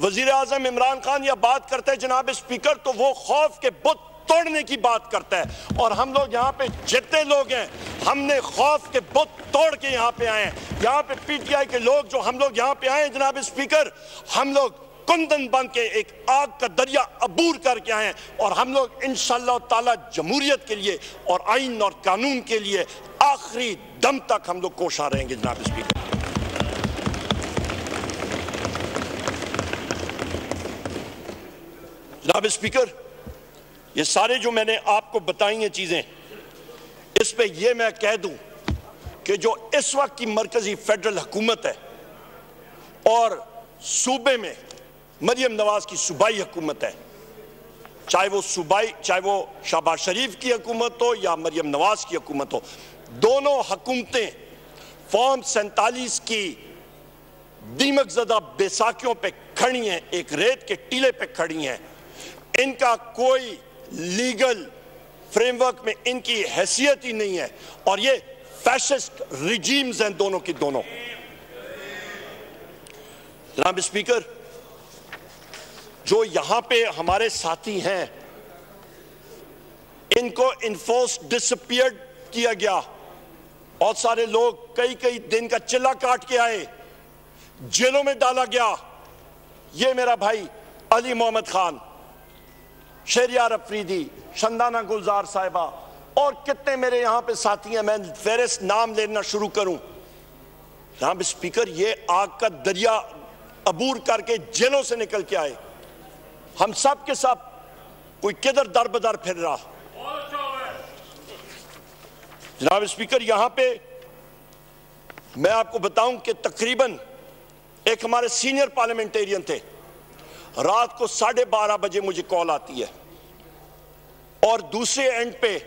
وزیر اعظم عمران خان یا بات کرتا ہے جناب اسپیکر تو وہ خوف کے بت توڑنے کی بات کرتا ہے. اور ہم لوگ یہاں پہ جتنے لوگ ہیں ہم نے خوف کے بت توڑ کے یہاں پہ آئے ہیں. یہاں پہ پی ٹی آئی کے لوگ جو ہم لوگ یہاں پہ آئے ہیں جناب اسپیکر, ہم لوگ کندن بن کے ایک آگ کا دریا عبور کر کے آئے ہیں اور ہم لوگ انشاءاللہ تعالی جمہوریت کے لیے اور آئین اور قانون کے لیے آخری دم تک ہم لوگ کوشاں رہیں گے جناب اسپیکر. جناب اسپیکر یہ سارے جو میں نے آپ کو بتائی ہیں چیزیں, اس پہ یہ میں کہہ دوں کہ جو اس وقت کی مرکزی فیڈرل حکومت ہے اور صوبے میں مریم نواز کی صوبائی حکومت ہے, چاہے وہ شہباز شریف کی حکومت ہو یا مریم نواز کی حکومت ہو, دونوں حکومتیں فارم 47 کی دیمک زدہ بیساکھیوں پہ کھڑی ہیں, ایک ریت کے ٹیلے پہ کھڑی ہیں. ان کا کوئی لیگل فریم ورک میں ان کی حیثیت ہی نہیں ہے اور یہ فیشسٹ ریجیمز ہیں دونوں کی دونوں. جناب اسپیکر جو یہاں پہ ہمارے ساتھی ہیں ان کو انفورس ڈسپیئرڈ کیا گیا, بہت سارے لوگ کئی دن کا چلا کاٹ کے آئے, جیلوں میں ڈالا گیا. یہ میرا بھائی علی محمد خان, شہریار افریدی, شندانہ گلزار صاحبہ اور کتنے میرے یہاں پہ ساتھی ہیں, میں فہرست نام لینا شروع کروں. جناب اسپیکر یہ آگ کا دریا عبور کر کے جیلوں سے نکل کے آئے. ہم سب کے سب کوئی کدھر در بدر پھر رہا. جناب اسپیکر یہاں پہ میں آپ کو بتاؤں کہ تقریباً ایک ہمارے سینئر پارلیمنٹیرین تھے, رات کو 12:30 بجے مجھے کال آتی ہے اور دوسرے اینڈ پہ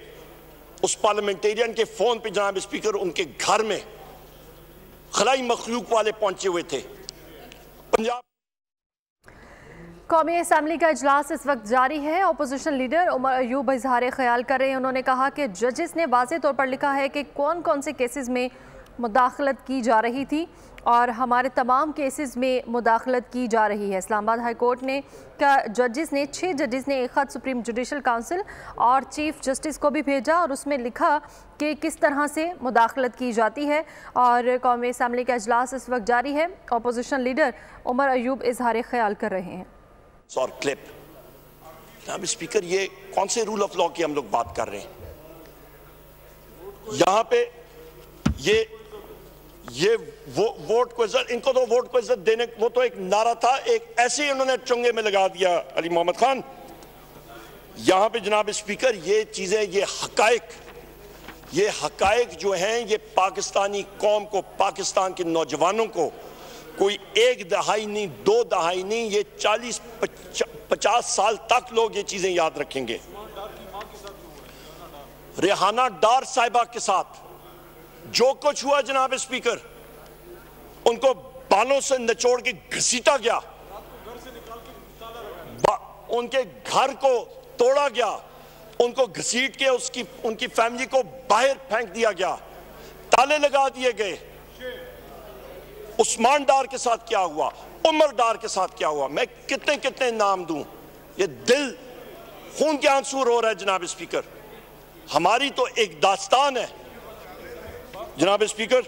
اس پارلیمنٹیرین کے فون پہ جناب اسپیکر ان کے گھر میں خلائی مخلوق والے پہنچے ہوئے تھے. پنجاب قومی اسمبلی کا اجلاس اس وقت جاری ہے. اپوزیشن لیڈر عمر ایوب اظہار خیال کر رہے ہیں. انہوں نے کہا کہ ججز نے واضح طور پر لکھا ہے کہ کون کون سے کیسز میں مداخلت کی جا رہی تھی اور ہمارے تمام کیسز میں مداخلت کی جا رہی ہے. اسلام آباد ہائی کورٹ نے ججز نے 6 ججز نے ایک خط سپریم جوڈیشل کونسل اور چیف جسٹس کو بھی بھیجا اور اس میں لکھا کہ کس طرح سے مداخلت کی جاتی ہے. اور قومی اسمبلی کا اجلاس اس وقت جاری ہے. اپوزیشن لیڈر عمر ایوب اظہار خیال کر رہے ہیں. اور کلپ جناب اسپیکر یہ کون سے رول آف لا کی ہم لوگ بات کر رہے ہیں یہاں پہ؟ یہ ووٹ کو عزت, ان کو تو ووٹ کو عزت دینے, وہ تو ایک نعرہ تھا, ایک ایسے ہی انہوں نے چنگے میں لگا دیا علی محمد خان. یہاں پہ جناب اسپیکر یہ چیزیں, یہ حقائق جو ہیں یہ پاکستانی قوم کو, پاکستان کے نوجوانوں کو کوئی ایک دہائی نہیں، 2 دہائی نہیں، یہ 40-50 سال تک لوگ یہ چیزیں یاد رکھیں گے۔ ریحانہ ڈار صاحبہ کے ساتھ جو کچھ ہوا جناب اسپیکر، ان کو بالوں سے نچوڑ کے گھسیٹا گیا، ان کے گھر کو توڑا گیا، ان کو گھسیٹ کے ان کی فیملی کو باہر پھینک دیا گیا، تالے لگا دیے گئے۔ عثمان ڈار کے ساتھ کیا ہوا، عمر ڈار کے ساتھ کیا ہوا، میں کتنے نام دوں، یہ دل خون کے آنسو رو رہا ہے جناب اسپیکر۔ ہماری تو ایک داستان ہے جناب اسپیکر۔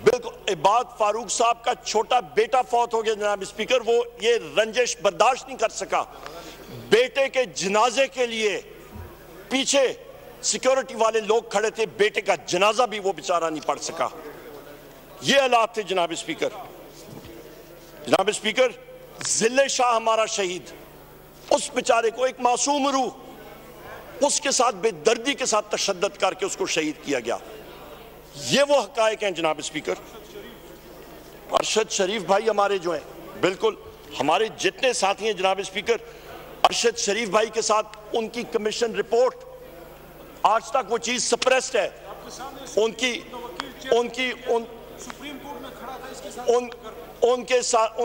بالکل عباد فاروق صاحب کا چھوٹا بیٹا فوت ہو گیا جناب اسپیکر، وہ یہ رنجش برداشت نہیں کر سکا، بیٹے کے جنازے کے لیے پیچھے سیکیورٹی والے لوگ کھڑے تھے، بیٹے کا جنازہ بھی وہ بیچارہ نہیں پڑھ سکا۔ یہ حالات تھے جناب اسپیکر۔ جناب اسپیکر، ذلِ شاہ ہمارا شہید، اس بیچارے کو ایک معصوم روح، اس کے ساتھ بے دردی کے ساتھ تشدد کر کے اس کو شہید کیا گیا۔ یہ وہ حقائق ہیں جناب اسپیکر۔ ارشد شریف بھائی ہمارے جو ہیں، بالکل ہمارے جتنے ساتھی ہیں جناب اسپیکر، ارشد شریف بھائی کے ساتھ ان کی کمیشن رپورٹ آج تک وہ چیز سپریسڈ ہے۔ ان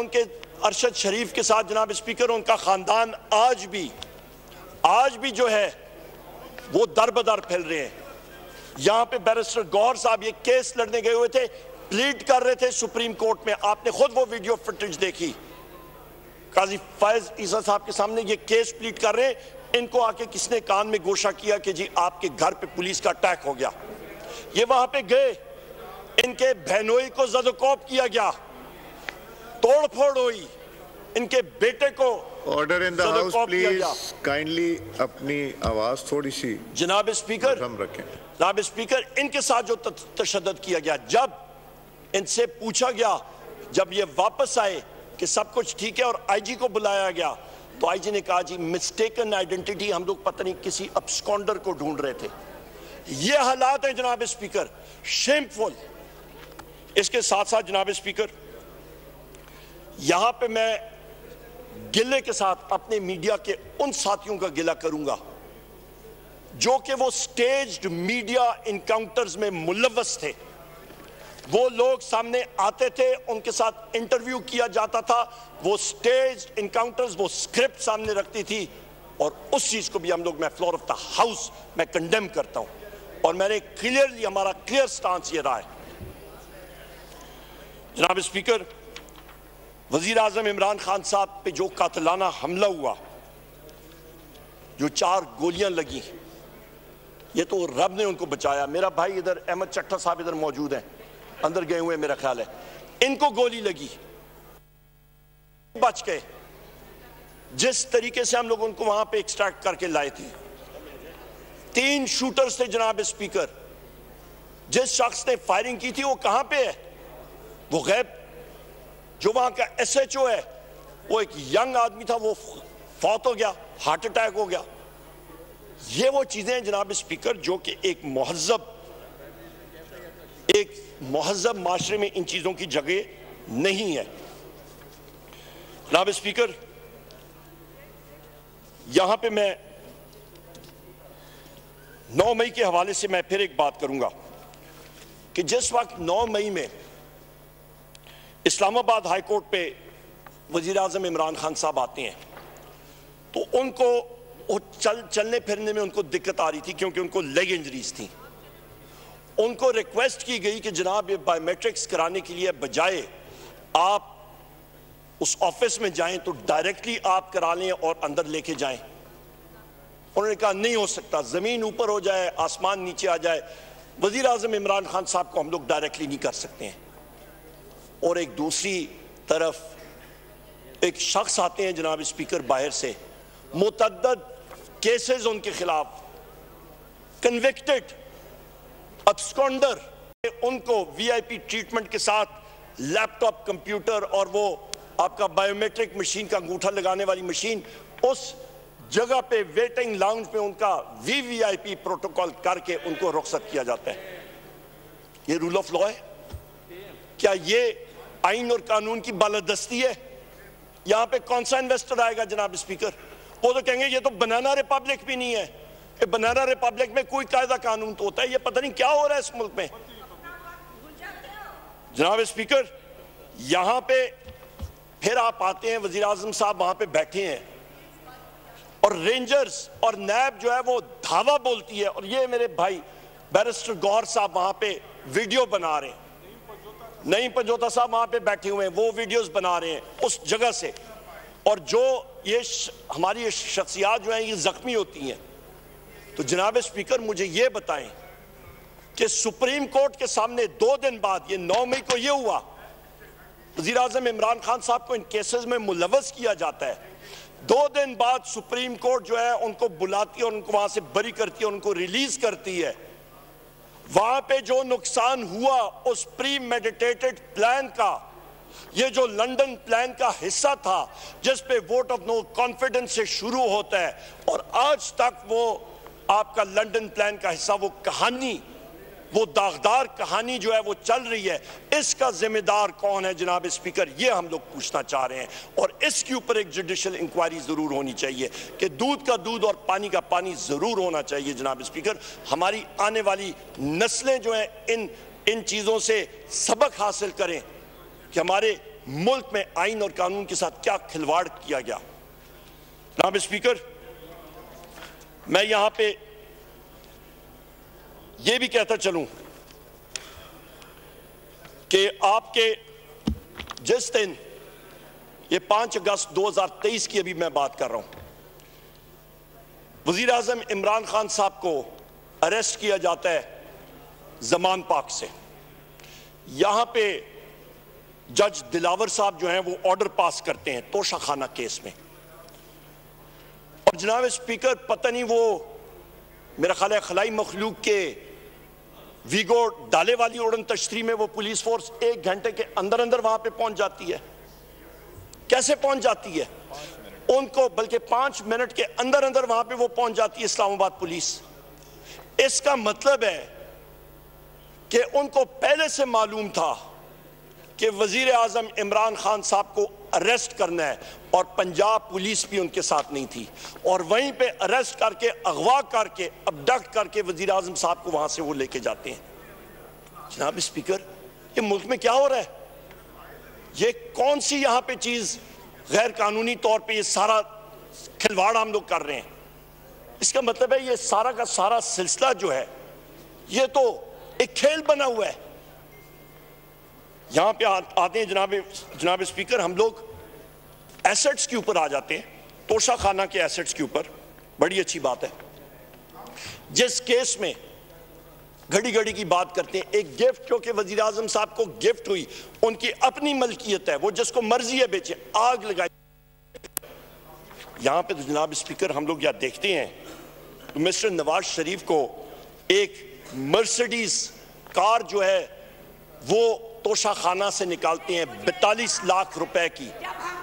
کے ارشد شریف کے ساتھ جناب اسپیکر ان کا خاندان آج بھی جو ہے وہ در بدر پھیل رہے ہیں۔ یہاں پہ بیرسٹر گوہر صاحب یہ کیس لڑنے گئے ہوئے تھے، پلیڈ کر رہے تھے سپریم کورٹ میں، آپ نے خود وہ ویڈیو فوٹیج دیکھی، قاضی فائز عیسیٰ صاحب کے سامنے یہ کیس پلیڈ کر رہے ہیں۔ ان کو آ کے کس نے کان میں گوشہ کیا کہ جی آپ کے گھر پہ پولیس کا اٹیک ہو گیا، یہ وہاں پہ گئے، ان کے بہنوئی کو زد و کوب کیا گیا، توڑ پھوڑ ہوئی، ان کے بیٹے کو order in the house please, kindly اپنی آواز تھوڑی سی جناب اسپیکر کم رکھیں۔ جناب اسپیکر، ان کے ساتھ جو تشدد کیا گیا، جب ان سے پوچھا گیا، جب یہ واپس آئے کہ سب کچھ ٹھیک ہے اور آئی جی کو بلایا گیا، تو آئی جی نے کہا جی مسٹیکن آئیڈنٹیٹی، ہم لوگ پتہ نہیں کسی ابسکونڈر کو ڈھونڈ رہے تھے۔ یہ حالات ہیں جناب اسپیکر، شیمفل۔ اس کے ساتھ ساتھ جناب اسپیکر، یہاں پہ میں گلے کے ساتھ اپنے میڈیا کے ان ساتھیوں کا گلہ کروں گا جو کہ وہ سٹیجڈ میڈیا انکاؤنٹرز میں ملوث تھے۔ وہ لوگ سامنے آتے تھے، ان کے ساتھ انٹرویو کیا جاتا تھا، وہ سٹیجڈ انکاؤنٹرز، وہ سکرپٹ سامنے رکھتی تھی، اور اس چیز کو بھی ہم لوگ، میں فلور آف دا ہاؤس میں کنڈیم کرتا ہوں، اور میں نے کلیئرلی، ہمارا کلیئر سٹانس یہ رہا ہے۔ جناب اسپیکر، وزیر اعظم عمران خان صاحب پہ جو قاتلانہ حملہ ہوا، جو 4 گولیاں لگی، یہ تو رب نے ان کو بچایا۔ میرا بھائی ادھر احمد چٹھا صاحب ادھر موجود ہیں، اندر گئے ہوئے میرا خیال ہے، ان کو گولی لگی، بچ گئے۔ جس طریقے سے ہم لوگ ان کو وہاں پہ ایکسٹریکٹ کر کے لائے تھے، 3 شوٹرز تھے جناب اسپیکر۔ جس شخص نے فائرنگ کی تھی وہ کہاں پہ ہے؟ وہ غیب۔ جو وہاں کا ایس ایچ او ہے، وہ ایک ینگ آدمی تھا، وہ فوت ہو گیا، ہارٹ اٹیک ہو گیا۔ یہ وہ چیزیں ہیں جناب اسپیکر جو کہ ایک مہذب معاشرے میں ان چیزوں کی جگہ نہیں ہے۔ جناب اسپیکر، یہاں پہ میں 9 مئی کے حوالے سے میں پھر ایک بات کروں گا کہ جس وقت 9 مئی میں اسلام آباد ہائی کورٹ پہ وزیر اعظم عمران خان صاحب آتے ہیں تو ان کو چلنے پھرنے میں ان کو دقت آ رہی تھی کیونکہ ان کو لیگ انجریز تھیں۔ ان کو ریکویسٹ کی گئی کہ جناب یہ بائیو میٹرکس کرانے کے لیے بجائے آپ اس آفس میں جائیں تو ڈائریکٹلی آپ کرا لیں اور اندر لے کے جائیں۔ انہوں نے کہا نہیں ہو سکتا، زمین اوپر ہو جائے، آسمان نیچے آ جائے، وزیر اعظم عمران خان صاحب کو ہم لوگ ڈائریکٹلی نہیں کر سکتے ہیں۔ اور ایک دوسری طرف ایک شخص آتے ہیں جناب اسپیکر باہر سے، متعدد کیسز ان کے خلاف، کنوکٹڈ، ابسکونڈر، ان کو وی آئی پی ٹریٹمنٹ کے ساتھ لیپ ٹاپ، کمپیوٹر اور وہ آپ کا بائیو میٹرک مشین کا انگوٹھا لگانے والی مشین، اس جگہ پہ ویٹنگ لاؤنج پہ ان کا وی آئی پی پروٹوکول کر کے ان کو رخصت کیا جاتا ہے۔ یہ رول آف لا ہے۔ کیا یہ آئین اور قانون کی بالادستی ہے؟ یہاں پہ کون سا انویسٹر آئے گا جناب اسپیکر؟ وہ تو کہیں گے یہ تو بنانا ریپبلک بھی نہیں ہے. بنانا ریپبلک میں کوئی قاعدہ قانون تو ہوتا ہے. یہ پتہ نہیں کیا ہو رہا ہے اس ملک میں. جناب اسپیکر یہاں پہ پھر آپ آتے ہیں, وزیر اعظم صاحب وہاں پہ بیٹھے ہیں اور رینجرز اور نیب جو ہے وہ دھاوا بولتی ہے, اور یہ میرے بھائی بیرسٹر گوہر صاحب وہاں پہ ویڈیو بنا رہے ہیں, نعیم پنجوتا صاحب وہاں پہ بیٹھے ہوئے ہیں, وہ ویڈیوز بنا رہے ہیں اس جگہ سے, اور جو یہ ہماری شخصیات جو ہیں یہ زخمی ہوتی ہیں. تو جناب اسپیکر مجھے یہ بتائیں کہ سپریم کورٹ کے سامنے 2 دن بعد, یہ 9 مئی کو یہ ہوا, وزیر اعظم عمران خان صاحب کو ان کیسز میں ملوث کیا جاتا ہے. 2 دن بعد سپریم کورٹ جو ہے ان کو بلاتی ہے اور ان کو وہاں سے بری کرتی ہے, ان کو ریلیز کرتی ہے. وہاں پہ جو نقصان ہوا اس پری میڈیٹیٹڈ پلان کا, یہ جو لنڈن پلان کا حصہ تھا جس پہ ووٹ آف نو کانفیڈنس سے شروع ہوتا ہے, اور آج تک وہ آپ کا لنڈن پلان کا حصہ, وہ کہانی, وہ داغدار کہانی جو ہے وہ چل رہی ہے, اس کا ذمہ دار کون ہے جناب اسپیکر؟ یہ ہم لوگ پوچھنا چاہ رہے ہیں, اور اس کے اوپر ایک جوڈیشل انکوائری ضرور ہونی چاہیے کہ دودھ کا دودھ اور پانی کا پانی ضرور ہونا چاہیے جناب اسپیکر. ہماری آنے والی نسلیں جو ہیں ان چیزوں سے سبق حاصل کریں کہ ہمارے ملک میں آئین اور قانون کے ساتھ کیا کھلواڑ کیا گیا. جناب اسپیکر میں یہاں پہ یہ بھی کہتا چلوں کہ آپ کے جس دن یہ 5 اگست 2023 کی ابھی میں بات کر رہا ہوں, وزیر اعظم عمران خان صاحب کو اریسٹ کیا جاتا ہے زمان پاک سے. یہاں پہ جج دلاور صاحب جو ہیں وہ آرڈر پاس کرتے ہیں توشہ خانہ کیس میں, اور جناب اسپیکر پتہ نہیں وہ میرا خیال ہے خلائی مخلوق کے ویگو ڈالے والی اڑن تشتری میں وہ پولیس فورس 1 گھنٹے کے اندر وہاں پہ پہنچ جاتی ہے. کیسے پہنچ جاتی ہے؟ ان کو بلکہ 5 منٹ کے اندر وہاں پہ وہ پہنچ جاتی ہے اسلام آباد پولیس. اس کا مطلب ہے کہ ان کو پہلے سے معلوم تھا کہ وزیر اعظم عمران خان صاحب کو اریسٹ کرنا ہے, اور پنجاب پولیس بھی ان کے ساتھ نہیں تھی, اور وہیں پہ اریسٹ کر کے, اغوا کر کے, ابڈکٹ کر کے وزیر اعظم صاحب کو وہاں سے وہ لے کے جاتے ہیں. جناب اسپیکر یہ ملک میں کیا ہو رہا ہے؟ یہ کون سی یہاں پہ چیز غیر قانونی طور پہ یہ سارا کھلواڑ ہم لوگ کر رہے ہیں؟ اس کا مطلب ہے یہ سارا کا سارا سلسلہ جو ہے یہ تو ایک کھیل بنا ہوا ہے. یہاں پہ آتے ہیں جناب اسپیکر, ہم لوگ ایسٹس کے اوپر آ جاتے ہیں, توشہ خانہ کے ایسٹس کے اوپر. بڑی اچھی بات ہے جس کیس میں گھڑی گھڑی کی بات کرتے ہیں, ایک گفٹ جو کہ وزیر اعظم صاحب کو گفٹ ہوئی, ان کی اپنی ملکیت ہے, وہ جس کو مرضی ہے بیچے, آگ لگائی. یہاں پہ تو جناب اسپیکر ہم لوگ یہاں دیکھتے ہیں مسٹر نواز شریف کو ایک مرسیڈیز کار جو ہے وہ توشہ خانہ سے نکالتے ہیں 42 لاکھ روپے کی,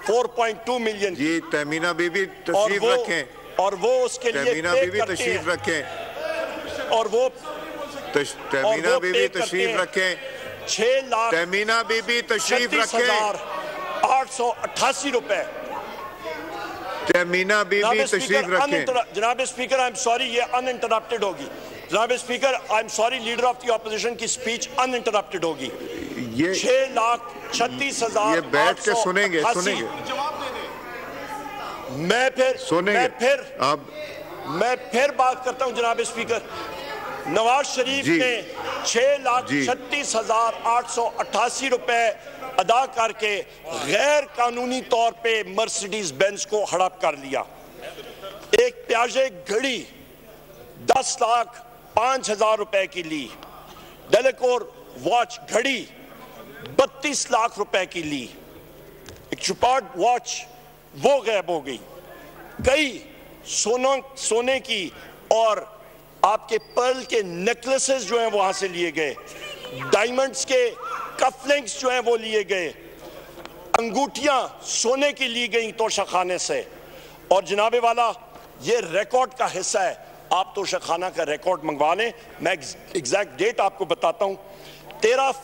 4.2 ملین کی. جی تہمینہ بی بی تشریف رکھیں, اور وہ اس کے لیے تہمینہ بی بی تشریف رکھیں, اور وہ تہمینہ بی بی تشریف رکھیں, 6 لاکھ تہمینہ بی بی تشریف رکھیں, 36,888 روپے. تہمینہ بی بی تشریف رکھیں. جناب اسپیکر آئی ایم سوری, یہ ان انٹرپٹڈ ہوگی. جناب speaker I am sorry, leader of the opposition کی سپیچ ان انٹرپٹڈ ہوگی. 6,36,000. یہ بیٹھ کے سنیں گے میں پھر بات کرتا ہوں جناب اسپیکر. نواز شریف نے 6,36,888 روپے ادا کر کے غیر قانونی طور پہ مرسیڈیز بینز کو ہڑپ کر لیا. ایک پیاژے گھڑی 10,05,000 روپے کی لی, ڈیلیکور واچ گھڑی 32 لاکھ روپے کی لی, ایک چپارڈ واچ وہ غائب ہو گئی. کئی سونے کی اور آپ کے پرل کے نیکلسز جو ہیں وہاں سے لیے گئے, ڈائمنڈز کے کف لنکس جو ہیں وہ لیے گئے, انگوٹھیاں سونے کی لی گئیں توشہ خانے سے. اور جناب والا یہ ریکارڈ کا حصہ ہے, آپ توشہ خانہ کا ریکارڈ منگوا لیں, میں ایگزیکٹ ڈیٹ آپ کو بتاتا ہوں. 13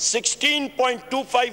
16.25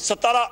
17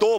2